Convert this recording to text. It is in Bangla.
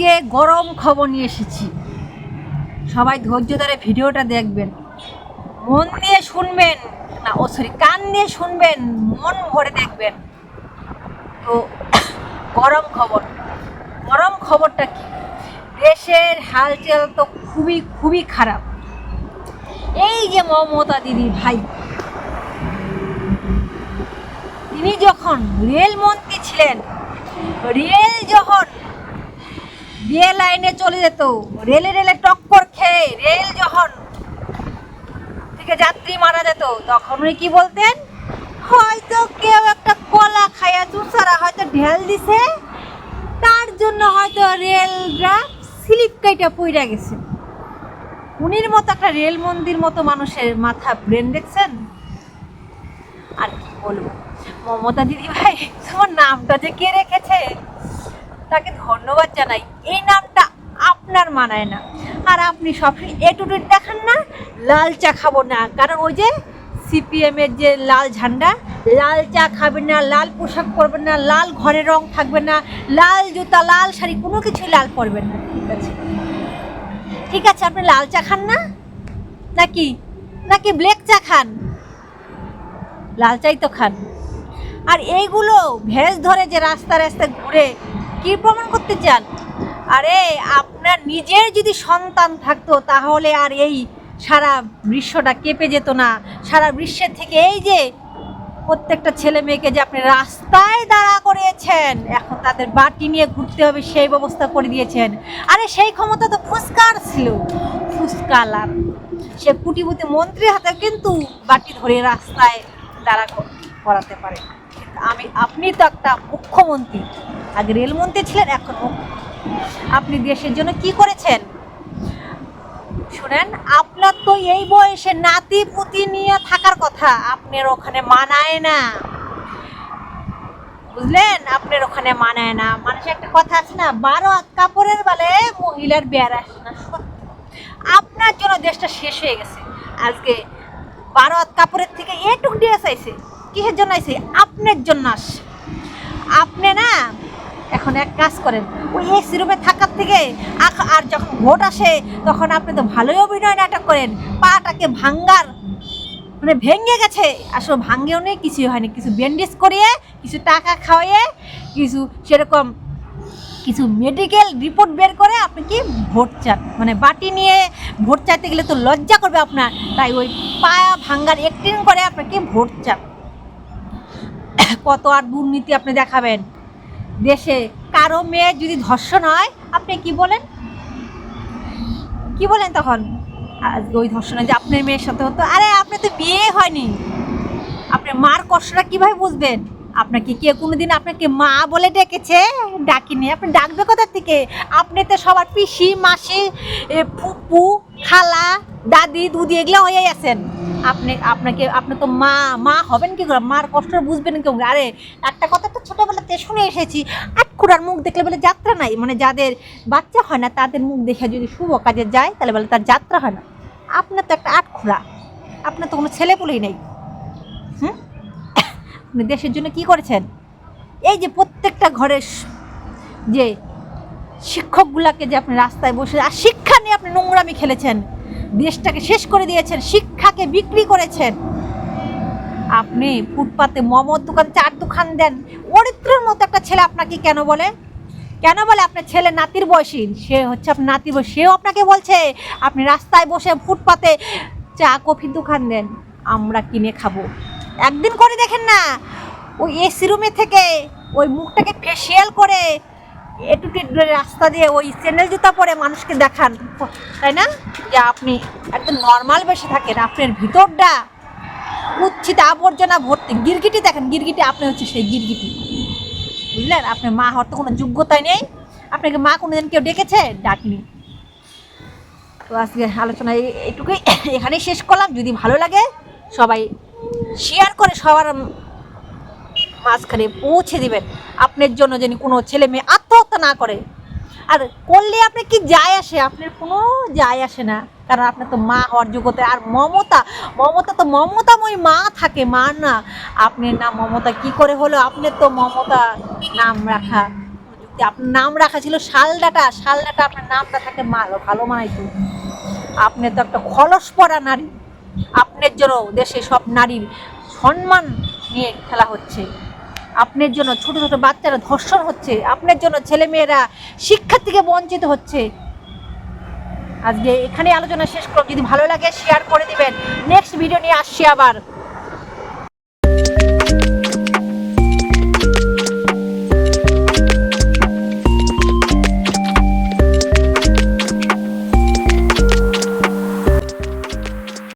আজকে গরম খবর নিয়ে এসেছি। সবাই ধৈর্য ধরে ভিডিওটা দেখবেন, মন দিয়ে শুনবেন, না কান দিয়ে শুনবেন, মন ভরে দেখবেন। তো গরম খবরটা কি? দেশের হালচাল তো খুবই খুবই খারাপ। এই যে মমতা দিদি ভাই, তিনি যখন রেলমন্ত্রী ছিলেন, রেল যখন রেল লাইনে চলে যেত, রেলে টক্কর খেয়ে রেল যখন থেকে যাত্রী মারা যেত, তখন উনি কি বলতেন? হয়তো কেউ একটা কলা খায়া চুষারা হয়তো ঢেল দিছে, তার জন্য হয়তো রেলরা স্লিপ কাইটা পইরা গেছে। উনির মতো একটা রেল মন্দির মতো মানুষের মাথা ব্রেন দেখছেন? আর কি বলবো, মমতা দিদি ভাই, তোমার নামটা যে কে রেখেছে তাকে ধন্যবাদ জানাই। এই নামটা আপনার মানায় না। আর আপনি সবসময় এটুটুট দেখান না, লাল চা খাবো না, কারণ ওই যে সিপিএমের যে লাল ঝান্ডা, লাল চা খাবেন না, লাল পোশাক পরবেন না, লাল ঘরের রং থাকবে না, লাল জুতা, লাল শাড়ি, কোনো কিছুই লাল পরবেন না। ঠিক আছে, আপনি লাল চা খান না, নাকি ব্ল্যাক চা খান? লাল চাই তো খান। আর এইগুলো ভেজ ধরে যে রাস্তায় ঘুরে কি প্রমাণ করতে চান? আরে আপনার নিজের যদি সন্তান থাকতো তাহলে আর এই সারা বিশ্বটা কেঁপে যেত না। সারা বিশ্বের থেকে এই যে প্রত্যেকটা ছেলে মেয়েকে যে আপনি রাস্তায় দাঁড়া করিয়েছেন, এখন তাদের বাটি নিয়ে ঘুরতে হবে সেই ব্যবস্থা করে দিয়েছেন। আরে সেই ক্ষমতা তো ফুসকার ছিল, ফুসকালার সে কুটিপতি মন্ত্রীর হাতে কিন্তু বাটি ধরে রাস্তায় দাঁড়া করাতে পারে। আপনি তো একটা মুখ্যমন্ত্রী, আগে রেলমন্ত্রী ছিলেন, এখন আপনি দেশের জন্য কি করেছেন শুনেন? আপনার তো এই বয়সে নাতি পুতি নিয়ে থাকার কথা, আপনার ওখানে মানায় না, বুঝলেন? আপনার ওখানে মানায় না। মানুষের একটা কথা আছে না, 12 হাত কাপড়ের বেলে মহিলার বের আসে না। আপনার জন্য দেশটা শেষ হয়ে গেছে। আজকে 12 হাত কাপড়ের থেকে এটুক ড্রেস আইছে, কিসের জন্য আইছে? আপনার জন্য আসে। আপনি না এখন এক কাজ করেন, ওই এসি রুমে থাকার থেকে আর যখন ভোট আসে তখন আপনি তো ভালোই অভিনয় নাটক করেন, পাটাকে ভাঙ্গার মানে ভেঙে গেছে, আসলে ভাঙ্গেও নেই, কিছুই হয়নি, কিছু ব্যান্ডেজ করিয়ে, কিছু টাকা খাওয়াইয়ে, কিছু সেরকম কিছু মেডিকেল রিপোর্ট বের করে আপনি কি ভোট চান? মানে বাটি নিয়ে ভোট চাইতে গেলে তো লজ্জা করবে আপনার, তাই ওই পায়া ভাঙ্গার অ্যাক্টিং করে আপনাকে ভোট চান। কত আর দুর্নীতি আপনি দেখাবেন দেশে? কারো মেয়ে যদি ধর্ষণ হয় আপনি কি বলেন তখন? আজকে ওই ধর্ষণে যে আপনার মেয়ের সাথে হতো, আরে আপনি তো বিয়ে হয়নি, আপনি মার কষ্টটা কিভাবে বুঝবেন? আপনাকে কে কোনোদিন আপনাকে মা বলে ডেকেছে? ডাকিনি। আপনি ডাকবে কোথা থেকে? আপনি তো সবার পিসি, মাসি, ফুপু, খালা, দাদি, দুদি এগুলো হয়ে আছেন। আপনি তো মা হবেন কি করে? মার কষ্ট বুঝবেন কেউ? আরে একটা কথা তো ছোটোবেলাতে শুনে এসেছি, আটখুড়ার মুখ দেখলে বলে যাত্রা নাই। মানে যাদের বাচ্চা হয় না তাদের মুখ দেখে যদি শুভ কাজে যায় তাহলে বলে তার যাত্রা হয় না। আপনার তো একটা আটখুড়া, আপনার তো কোনো ছেলে বলেই নেই। আপনি দেশের জন্য কি করেছেন? এই যে প্রত্যেকটা ঘরের যে শিক্ষকগুলাকে যে আপনি রাস্তায় বসে, আর শিক্ষা নিয়ে আপনি নোংরামি খেলেছেন, দেশটাকে শেষ করে দিয়েছেন, শিক্ষাকে বিক্রি করেছেন। আপনি ফুটপাতে মোমোর দোকান, চার দোকান দেন। অরিত্রের মতো একটা ছেলে আপনাকে কেন বলে আপনার ছেলে নাতির বয়সী, সে হচ্ছে আপনার নাতির বয়স, সেও আপনাকে বলছে আপনি রাস্তায় বসে ফুটপাতে চা কফির দোকান দেন, আমরা কিনে খাবো। একদিন করে দেখেন না, ওই এসি রুমে থেকে ওই মুখটাকে ফেসিয়াল করে একটু রাস্তা দিয়ে ওই স্যান্ডেল জুতা পরে মানুষকে দেখান, তাই না? যে আপনি একদম নর্মাল বেশি থাকেন, আপনার ভিতরটা কুচ্ছিত আবর্জনা ভর্তি। গিরগিটি দেখেন, গিরগিটি আপনি হচ্ছে সেই গিরগিটি, বুঝলেন? আপনার মা হওয়ার তো কোনো যোগ্যতাই নেই। আপনাকে মা কোনোদিন কেউ ডেকেছে? ডাকিনি। তো আজকে আলোচনা এইটুকুই, এখানেই শেষ করলাম। যদি ভালো লাগে সবাই শেয়ার করে সবার মাঝখানে পৌঁছে দিবেন, আপনার জন্য যেন কোনো ছেলে মেয়ে আত্মহত্যা না করে। আর করলে আপনি কি যায় আসে? আপনার কোনো যায় আসে না, কারণ আপনার তো মা হওয়ার যোগ্যতা। আর মমতা তো মমতাময়ী মা থাকে, মা না। আপনার নাম মমতা কি করে হলো? আপনার তো মমতা নাম রাখা বাড়িতে আপনার নাম রাখা ছিল শালডাটা, শালডাটা আপনার নামটা থাকে ভালো মানাইতো। আপনি তো একটা খলস পড়া নারী, আপনার জন্য দেশে সব নারীর সম্মান নিয়ে খেলা হচ্ছে, আপনার জন্য ছোট ছোট বাচ্চারা ধর্ষণ হচ্ছে, আপনার জন্য ছেলেমেয়েরা শিক্ষা থেকে বঞ্চিত হচ্ছে। আজকে এখানে আলোচনা শেষ করব। যদি ভালো লাগে শেয়ার করে দিবেন। নেক্সট ভিডিও নিয়ে আসছি আবার।